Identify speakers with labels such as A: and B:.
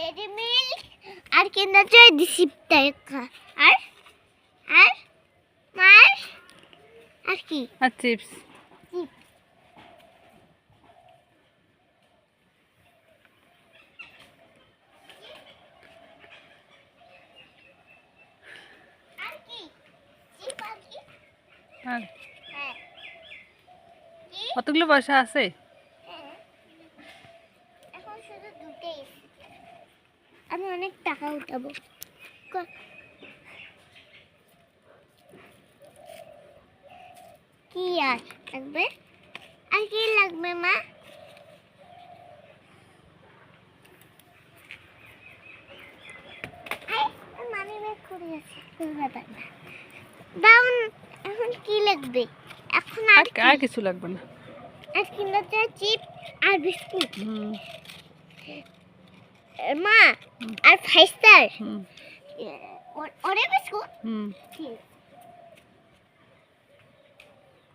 A: Dairy milk আর কিন্ডার জয় দিছি টাকা আর আর মার আর কি
B: আর চিপস
A: আর কি চিপ আর কি
B: আর
A: হ্যাঁ কি
B: কতগুলো পয়সা আছে?
A: হ্যাঁ এখন শুধু দুটেই আমি অনেক টাকা উঠাবো কি আর লাগবে আর কি লাগবে মা মানি ব্যাগ করে আছে ব্যাপার না দাউন এখন কি লাগবে এখন আর
B: আর কিছু লাগবে না।
A: আর কিন্ডার জয় চিপ আর বিস্কুট
B: হুম
A: মা আর 5 স্টার
B: হুম
A: ওরে বিস্কুট
B: হুম
A: ঠিক